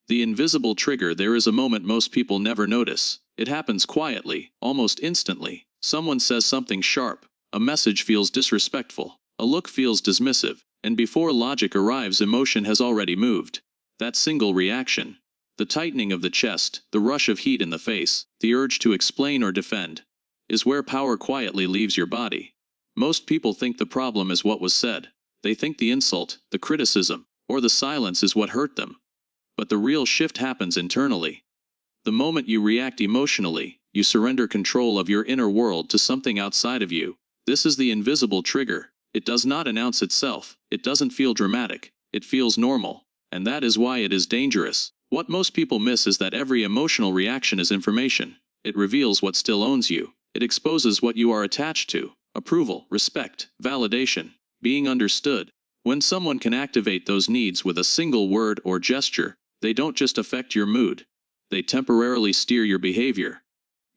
The invisible trigger. There is a moment most people never notice. It happens quietly, almost instantly. Someone says something sharp, a message feels disrespectful, a look feels dismissive, and before logic arrives, emotion has already moved. That single reaction, the tightening of the chest, the rush of heat in the face, the urge to explain or defend, is where power quietly leaves your body. Most people think the problem is what was said. They think the insult, the criticism, or the silence is what hurt them. But the real shift happens internally. The moment you react emotionally, you surrender control of your inner world to something outside of you. This is the invisible trigger. It does not announce itself. It doesn't feel dramatic. It feels normal. And that is why it is dangerous. What most people miss is that every emotional reaction is information. It reveals what still owns you. It exposes what you are attached to: approval, respect, validation, being understood. When someone can activate those needs with a single word or gesture, they don't just affect your mood. They temporarily steer your behavior.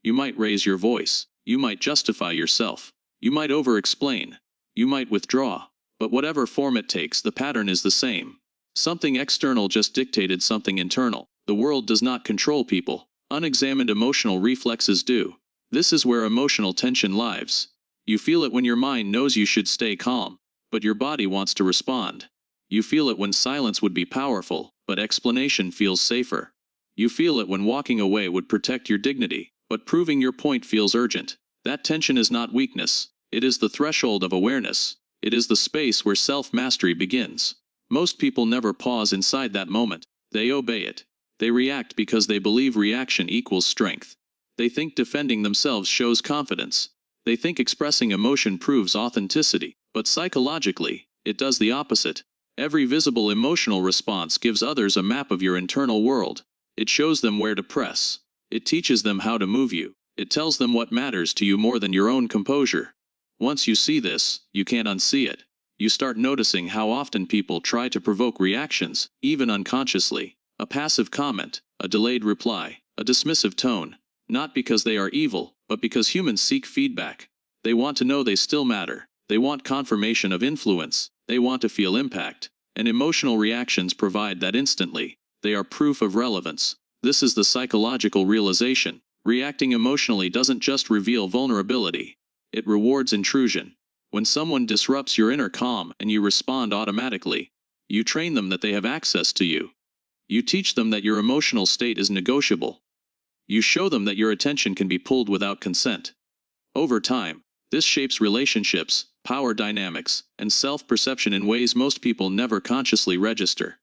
You might raise your voice. You might justify yourself. You might over-explain. You might withdraw. But whatever form it takes, the pattern is the same. Something external just dictated something internal. The world does not control people. Unexamined emotional reflexes do. This is where emotional tension lives. You feel it when your mind knows you should stay calm, but your body wants to respond. You feel it when silence would be powerful, but explanation feels safer. You feel it when walking away would protect your dignity, but proving your point feels urgent. That tension is not weakness. It is the threshold of awareness. It is the space where self-mastery begins. Most people never pause inside that moment. They obey it. They react because they believe reaction equals strength. They think defending themselves shows confidence. They think expressing emotion proves authenticity. But psychologically, it does the opposite. Every visible emotional response gives others a map of your internal world. It shows them where to press. It teaches them how to move you. It tells them what matters to you more than your own composure. Once you see this, you can't unsee it. You start noticing how often people try to provoke reactions, even unconsciously. A passive comment, a delayed reply, a dismissive tone. Not because they are evil, but because humans seek feedback. They want to know they still matter. They want confirmation of influence. They want to feel impact. And emotional reactions provide that instantly. They are proof of relevance. This is the psychological realization. Reacting emotionally doesn't just reveal vulnerability. It rewards intrusion. When someone disrupts your inner calm and you respond automatically, you train them that they have access to you. You teach them that your emotional state is negotiable. You show them that your attention can be pulled without consent. Over time, this shapes relationships, power dynamics, and self-perception in ways most people never consciously register.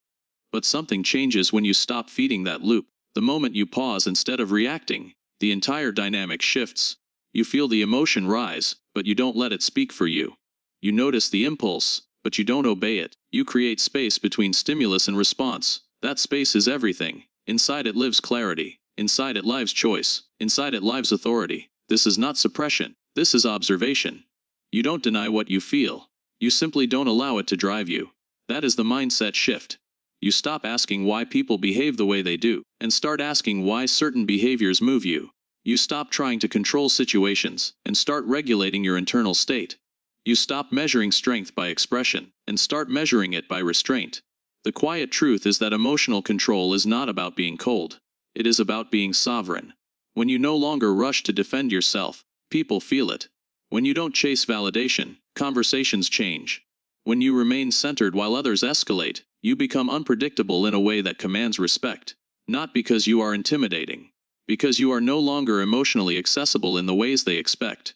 But something changes when you stop feeding that loop. The moment you pause instead of reacting, the entire dynamic shifts. You feel the emotion rise, but you don't let it speak for you. You notice the impulse, but you don't obey it. You create space between stimulus and response. That space is everything. Inside it lives clarity. Inside it lives choice. Inside it lives authority. This is not suppression. This is observation. You don't deny what you feel. You simply don't allow it to drive you. That is the mindset shift. You stop asking why people behave the way they do, and start asking why certain behaviors move you. You stop trying to control situations, and start regulating your internal state. You stop measuring strength by expression, and start measuring it by restraint. The quiet truth is that emotional control is not about being cold. It is about being sovereign. When you no longer rush to defend yourself, people feel it. When you don't chase validation, conversations change. When you remain centered while others escalate, you become unpredictable in a way that commands respect. Not because you are intimidating. Because you are no longer emotionally accessible in the ways they expect.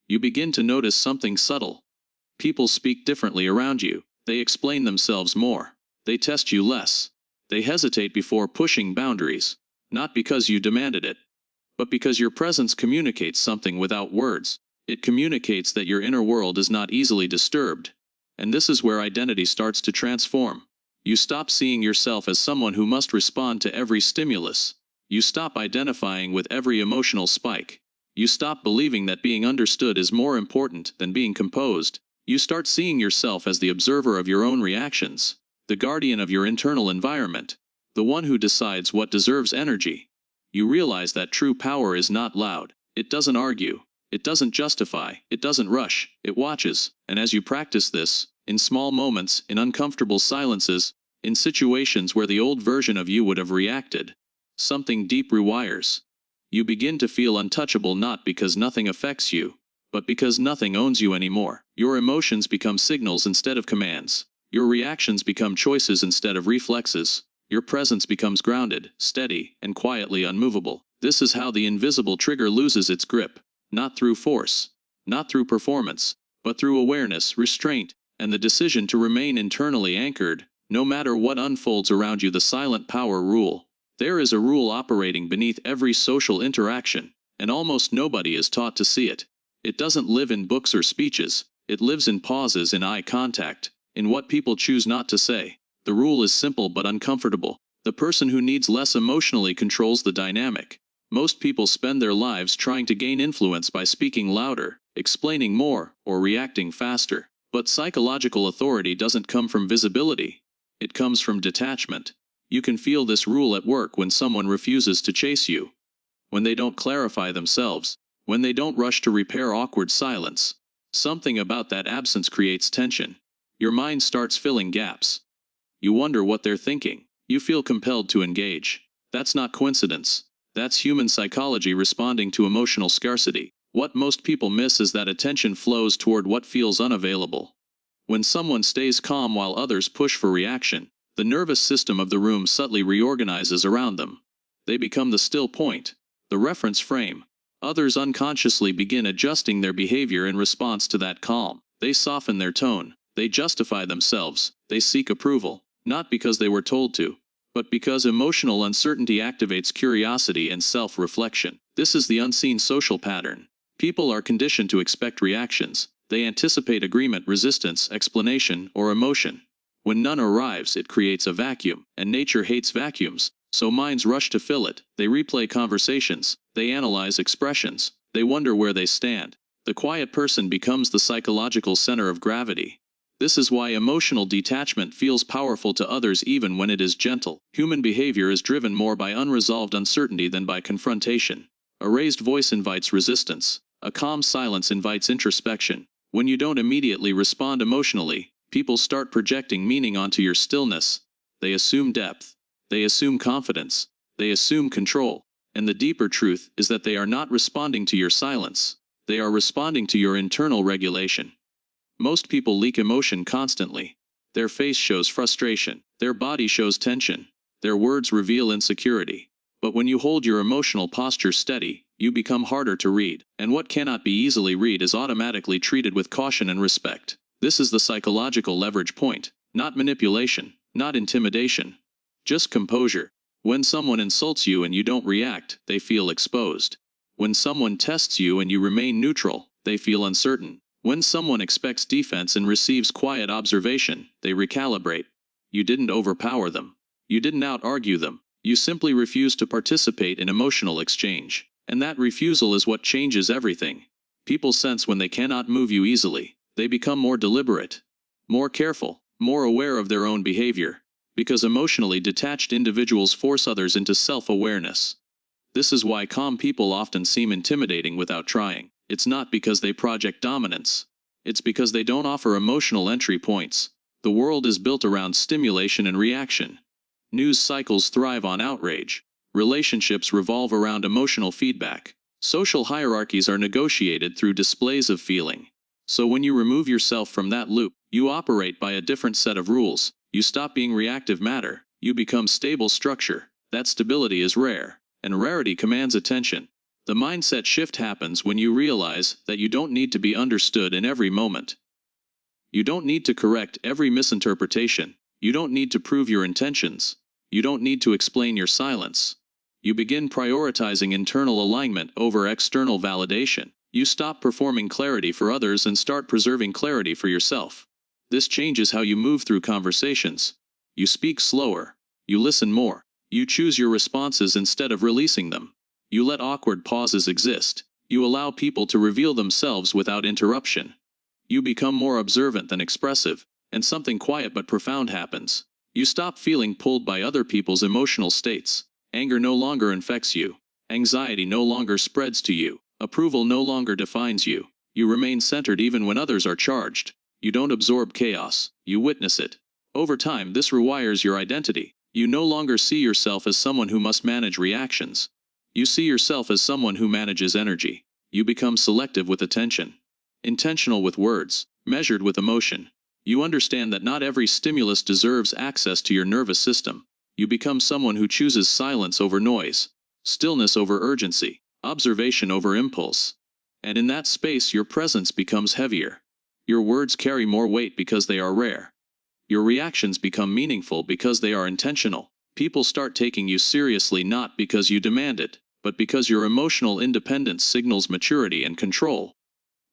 You begin to notice something subtle. People speak differently around you. They explain themselves more. They test you less. They hesitate before pushing boundaries. Not because you demanded it, but because your presence communicates something without words. It communicates that your inner world is not easily disturbed. And this is where identity starts to transform. You stop seeing yourself as someone who must respond to every stimulus. You stop identifying with every emotional spike. You stop believing that being understood is more important than being composed. You start seeing yourself as the observer of your own reactions, the guardian of your internal environment, the one who decides what deserves energy. You realize that true power is not loud. It doesn't argue. It doesn't justify. It doesn't rush. It watches. And as you practice this, in small moments, in uncomfortable silences, In situations where the old version of you would have reacted, something deep rewires. You begin to feel untouchable not because nothing affects you, but because nothing owns you anymore. Your emotions become signals instead of commands. Your reactions become choices instead of reflexes. Your presence becomes grounded, steady, and quietly unmovable. This is how the invisible trigger loses its grip. Not through force, not through performance, but through awareness, restraint, and the decision to remain internally anchored, no matter what unfolds around you. The silent power rule. There is a rule operating beneath every social interaction, and almost nobody is taught to see it. It doesn't live in books or speeches, it lives in pauses, in eye contact, in what people choose not to say. The rule is simple but uncomfortable. The person who needs less emotionally controls the dynamic. Most people spend their lives trying to gain influence by speaking louder, explaining more, or reacting faster. But psychological authority doesn't come from visibility. It comes from detachment. You can feel this rule at work when someone refuses to chase you, when they don't clarify themselves, when they don't rush to repair awkward silence. Something about that absence creates tension. Your mind starts filling gaps. You wonder what they're thinking. You feel compelled to engage. That's not coincidence. That's human psychology responding to emotional scarcity. What most people miss is that attention flows toward what feels unavailable. When someone stays calm while others push for reaction, the nervous system of the room subtly reorganizes around them. They become the still point, the reference frame. Others unconsciously begin adjusting their behavior in response to that calm. They soften their tone, they justify themselves, they seek approval, not because they were told to, but because emotional uncertainty activates curiosity and self-reflection. This is the unseen social pattern. People are conditioned to expect reactions. They anticipate agreement, resistance, explanation, or emotion. When none arrives, it creates a vacuum, and nature hates vacuums, so minds rush to fill it. They replay conversations, they analyze expressions, they wonder where they stand. The quiet person becomes the psychological center of gravity. This is why emotional detachment feels powerful to others even when it is gentle. Human behavior is driven more by unresolved uncertainty than by confrontation. A raised voice invites resistance. A calm silence invites introspection. When you don't immediately respond emotionally, people start projecting meaning onto your stillness. They assume depth. They assume confidence. They assume control. And the deeper truth is that they are not responding to your silence. They are responding to your internal regulation. Most people leak emotion constantly. Their face shows frustration. Their body shows tension. Their words reveal insecurity. But when you hold your emotional posture steady, you become harder to read. And what cannot be easily read is automatically treated with caution and respect. This is the psychological leverage point. Not manipulation. Not intimidation. Just composure. When someone insults you and you don't react, they feel exposed. When someone tests you and you remain neutral, they feel uncertain. When someone expects defense and receives quiet observation, they recalibrate. You didn't overpower them. You didn't out-argue them. You simply refuse to participate in emotional exchange. And that refusal is what changes everything. People sense when they cannot move you easily. They become more deliberate, more careful, more aware of their own behavior. Because emotionally detached individuals force others into self-awareness. This is why calm people often seem intimidating without trying. It's not because they project dominance. It's because they don't offer emotional entry points. The world is built around stimulation and reaction. News cycles thrive on outrage. Relationships revolve around emotional feedback. Social hierarchies are negotiated through displays of feeling. So when you remove yourself from that loop, you operate by a different set of rules. You stop being reactive matter. You become stable structure. That stability is rare, and rarity commands attention. The mindset shift happens when you realize that you don't need to be understood in every moment. You don't need to correct every misinterpretation. You don't need to prove your intentions. You don't need to explain your silence. You begin prioritizing internal alignment over external validation. You stop performing clarity for others and start preserving clarity for yourself. This changes how you move through conversations. You speak slower. You listen more. You choose your responses instead of releasing them. You let awkward pauses exist. You allow people to reveal themselves without interruption. You become more observant than expressive, and something quiet but profound happens. You stop feeling pulled by other people's emotional states. Anger no longer infects you. Anxiety no longer spreads to you. Approval no longer defines you. You remain centered even when others are charged. You don't absorb chaos. You witness it. Over time, this rewires your identity. You no longer see yourself as someone who must manage reactions. You see yourself as someone who manages energy. You become selective with attention, intentional with words, measured with emotion. You understand that not every stimulus deserves access to your nervous system. You become someone who chooses silence over noise, stillness over urgency, observation over impulse. And in that space, your presence becomes heavier. Your words carry more weight because they are rare. Your reactions become meaningful because they are intentional. People start taking you seriously not because you demand it, but because your emotional independence signals maturity and control.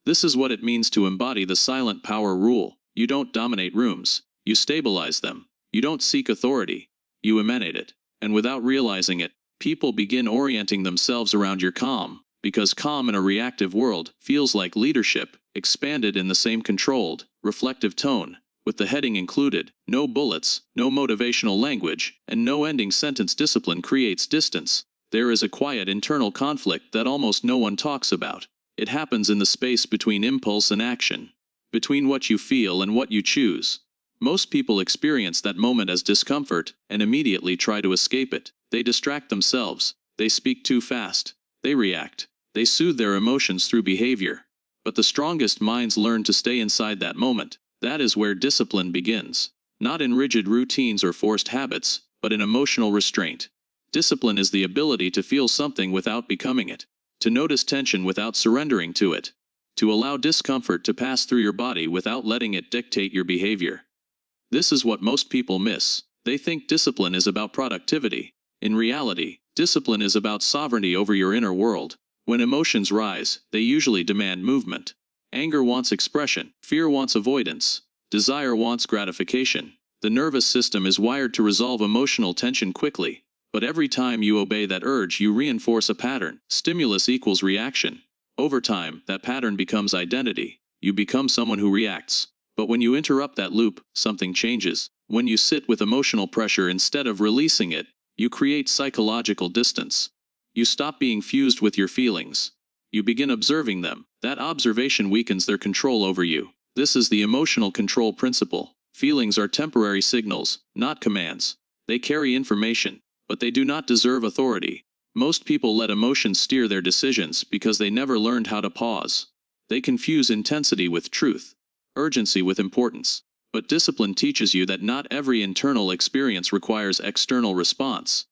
This is what it means to embody the silent power rule. You don't dominate rooms, you stabilize them. You don't seek authority, you emanate it. And without realizing it, people begin orienting themselves around your calm, because calm in a reactive world feels like leadership, expanded in the same controlled, reflective tone, with the heading included. No bullets, no motivational language, and no ending sentence. Discipline creates distance. There is a quiet internal conflict that almost no one talks about. It happens in the space between impulse and action, between what you feel and what you choose. Most people experience that moment as discomfort and immediately try to escape it. They distract themselves, they speak too fast, they react, they soothe their emotions through behavior. But the strongest minds learn to stay inside that moment. That is where discipline begins. Not in rigid routines or forced habits, but in emotional restraint. Discipline is the ability to feel something without becoming it, to notice tension without surrendering to it, to allow discomfort to pass through your body without letting it dictate your behavior. This is what most people miss. They think discipline is about productivity. In reality, discipline is about sovereignty over your inner world. When emotions rise, they usually demand movement. Anger wants expression, fear wants avoidance, desire wants gratification. The nervous system is wired to resolve emotional tension quickly. But every time you obey that urge, you reinforce a pattern. Stimulus equals reaction. Over time, that pattern becomes identity. You become someone who reacts. But when you interrupt that loop, something changes. When you sit with emotional pressure instead of releasing it, you create psychological distance. You stop being fused with your feelings. You begin observing them. That observation weakens their control over you. This is the emotional control principle. Feelings are temporary signals, not commands. They carry information, but they do not deserve authority. Most people let emotions steer their decisions because they never learned how to pause. They confuse intensity with truth, urgency with importance. But discipline teaches you that not every internal experience requires external response.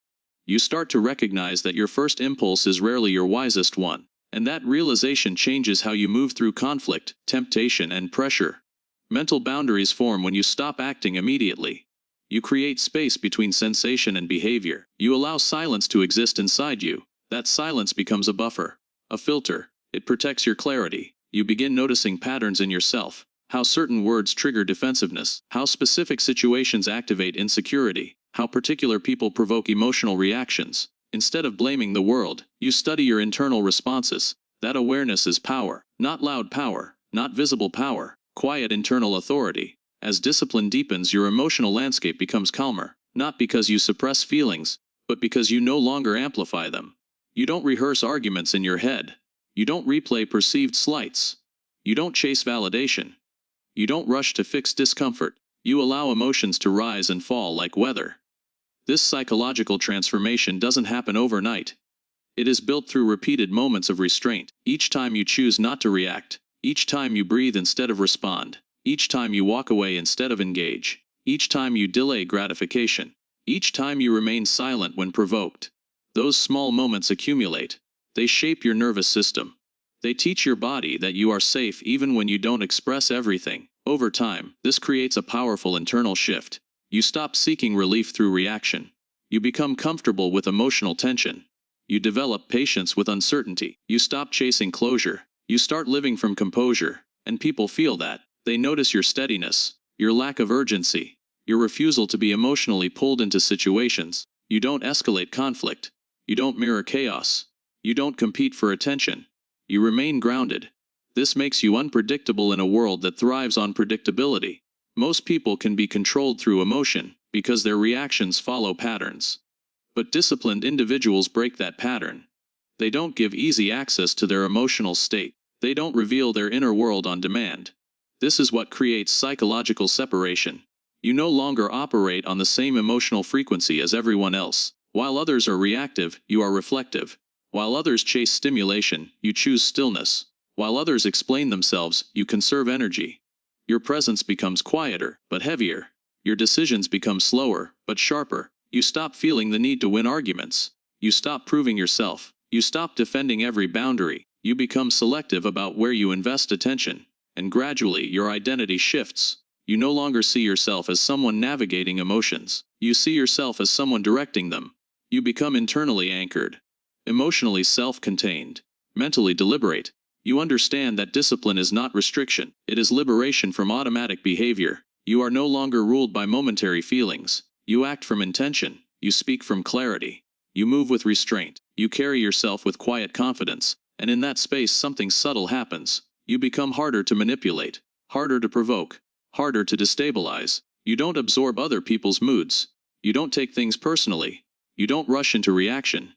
You start to recognize that your first impulse is rarely your wisest one, and that realization changes how you move through conflict, temptation, and pressure. Mental boundaries form when you stop acting immediately. You create space between sensation and behavior. You allow silence to exist inside you. That silence becomes a buffer, a filter. It protects your clarity. You begin noticing patterns in yourself. How certain words trigger defensiveness, how specific situations activate insecurity, how particular people provoke emotional reactions. Instead of blaming the world, you study your internal responses. That awareness is power, not loud power, not visible power, quiet internal authority. As discipline deepens, your emotional landscape becomes calmer, not because you suppress feelings, but because you no longer amplify them. You don't rehearse arguments in your head. You don't replay perceived slights. You don't chase validation. You don't rush to fix discomfort. You allow emotions to rise and fall like weather. This psychological transformation doesn't happen overnight. It is built through repeated moments of restraint. Each time you choose not to react, each time you breathe instead of respond, each time you walk away instead of engage, each time you delay gratification, each time you remain silent when provoked. Those small moments accumulate. They shape your nervous system. They teach your body that you are safe even when you don't express everything. Over time, this creates a powerful internal shift. You stop seeking relief through reaction. You become comfortable with emotional tension. You develop patience with uncertainty. You stop chasing closure. You start living from composure. And people feel that. They notice your steadiness, your lack of urgency, your refusal to be emotionally pulled into situations. You don't escalate conflict. You don't mirror chaos. You don't compete for attention. You remain grounded. This makes you unpredictable in a world that thrives on predictability. Most people can be controlled through emotion because their reactions follow patterns. But disciplined individuals break that pattern. They don't give easy access to their emotional state. They don't reveal their inner world on demand. This is what creates psychological separation. You no longer operate on the same emotional frequency as everyone else. While others are reactive, you are reflective. While others chase stimulation, you choose stillness. While others explain themselves, you conserve energy. Your presence becomes quieter, but heavier. Your decisions become slower, but sharper. You stop feeling the need to win arguments. You stop proving yourself. You stop defending every boundary. You become selective about where you invest attention. And gradually, your identity shifts. You no longer see yourself as someone navigating emotions. You see yourself as someone directing them. You become internally anchored, emotionally self-contained, mentally deliberate. You understand that discipline is not restriction, it is liberation from automatic behavior. You are no longer ruled by momentary feelings. You act from intention. You speak from clarity. You move with restraint. You carry yourself with quiet confidence. And in that space something subtle happens. You become harder to manipulate, harder to provoke, harder to destabilize. You don't absorb other people's moods. You don't take things personally. You don't rush into reaction.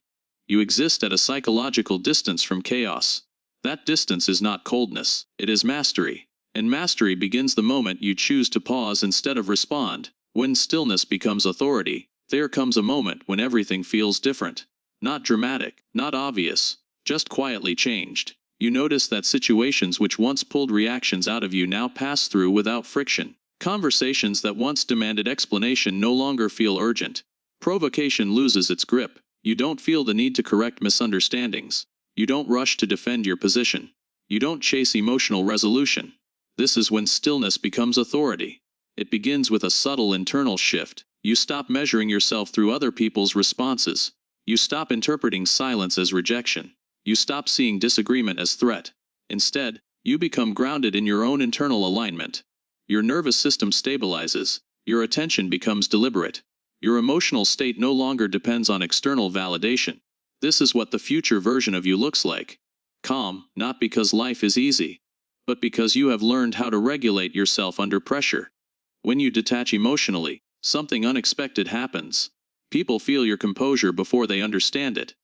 You exist at a psychological distance from chaos. That distance is not coldness, it is mastery. And mastery begins the moment you choose to pause instead of respond. When stillness becomes authority, there comes a moment when everything feels different. Not dramatic, not obvious, just quietly changed. You notice that situations which once pulled reactions out of you now pass through without friction. Conversations that once demanded explanation no longer feel urgent. Provocation loses its grip. You don't feel the need to correct misunderstandings. You don't rush to defend your position. You don't chase emotional resolution. This is when stillness becomes authority. It begins with a subtle internal shift. You stop measuring yourself through other people's responses. You stop interpreting silence as rejection. You stop seeing disagreement as threat. Instead, you become grounded in your own internal alignment. Your nervous system stabilizes. Your attention becomes deliberate. Your emotional state no longer depends on external validation. This is what the future version of you looks like. Calm, not because life is easy, but because you have learned how to regulate yourself under pressure. When you detach emotionally, something unexpected happens. People feel your composure before they understand it.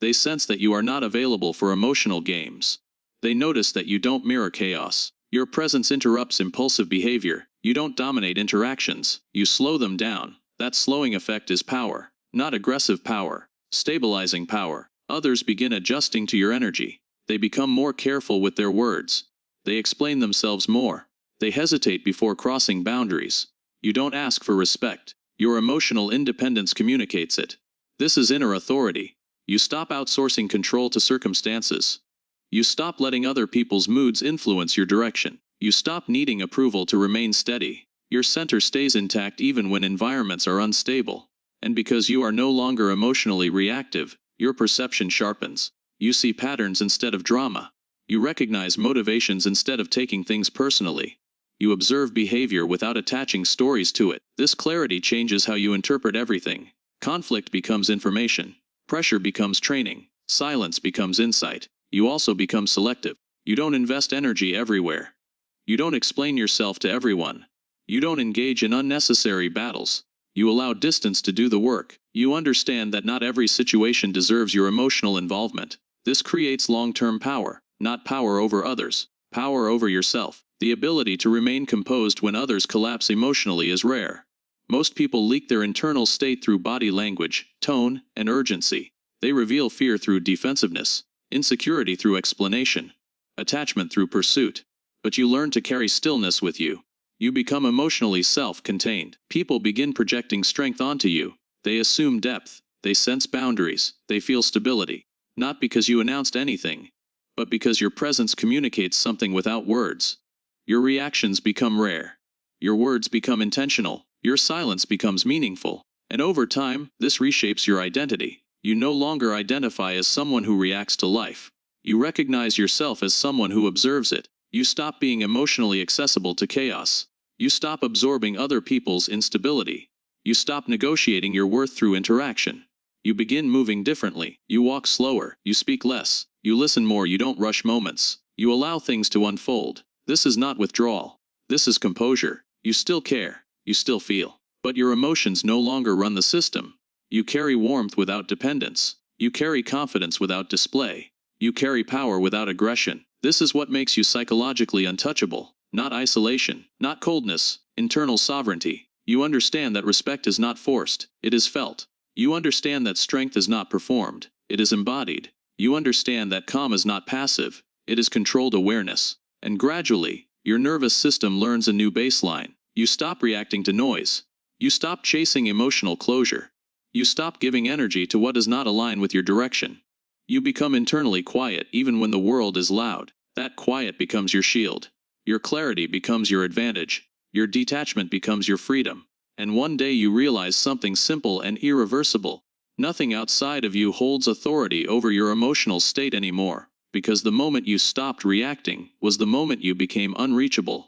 They sense that you are not available for emotional games. They notice that you don't mirror chaos. Your presence interrupts impulsive behavior. You don't dominate interactions. You slow them down. That slowing effect is power, not aggressive power, stabilizing power. Others begin adjusting to your energy. They become more careful with their words. They explain themselves more. They hesitate before crossing boundaries. You don't ask for respect. Your emotional independence communicates it. This is inner authority. You stop outsourcing control to circumstances. You stop letting other people's moods influence your direction. You stop needing approval to remain steady. Your center stays intact even when environments are unstable. And because you are no longer emotionally reactive, your perception sharpens. You see patterns instead of drama. You recognize motivations instead of taking things personally. You observe behavior without attaching stories to it. This clarity changes how you interpret everything. Conflict becomes information. Pressure becomes training. Silence becomes insight. You also become selective. You don't invest energy everywhere. You don't explain yourself to everyone. You don't engage in unnecessary battles. You allow distance to do the work. You understand that not every situation deserves your emotional involvement. This creates long-term power, not power over others, power over yourself. The ability to remain composed when others collapse emotionally is rare. Most people leak their internal state through body language, tone, and urgency. They reveal fear through defensiveness, insecurity through explanation, attachment through pursuit. But you learn to carry stillness with you. You become emotionally self-contained. People begin projecting strength onto you. They assume depth. They sense boundaries. They feel stability. Not because you announced anything, but because your presence communicates something without words. Your reactions become rare. Your words become intentional. Your silence becomes meaningful. And over time, this reshapes your identity. You no longer identify as someone who reacts to life. You recognize yourself as someone who observes it. You stop being emotionally accessible to chaos. You stop absorbing other people's instability. You stop negotiating your worth through interaction. You begin moving differently. You walk slower. You speak less. You listen more. You don't rush moments. You allow things to unfold. This is not withdrawal. This is composure. You still care. You still feel. But your emotions no longer run the system. You carry warmth without dependence. You carry confidence without display. You carry power without aggression. This is what makes you psychologically untouchable. Not isolation, not coldness, internal sovereignty. You understand that respect is not forced, it is felt. You understand that strength is not performed, it is embodied. You understand that calm is not passive, it is controlled awareness. And gradually, your nervous system learns a new baseline. You stop reacting to noise. You stop chasing emotional closure. You stop giving energy to what does not align with your direction. You become internally quiet even when the world is loud. That quiet becomes your shield. Your clarity becomes your advantage. Your detachment becomes your freedom. And one day you realize something simple and irreversible. Nothing outside of you holds authority over your emotional state anymore, because the moment you stopped reacting was the moment you became unreachable.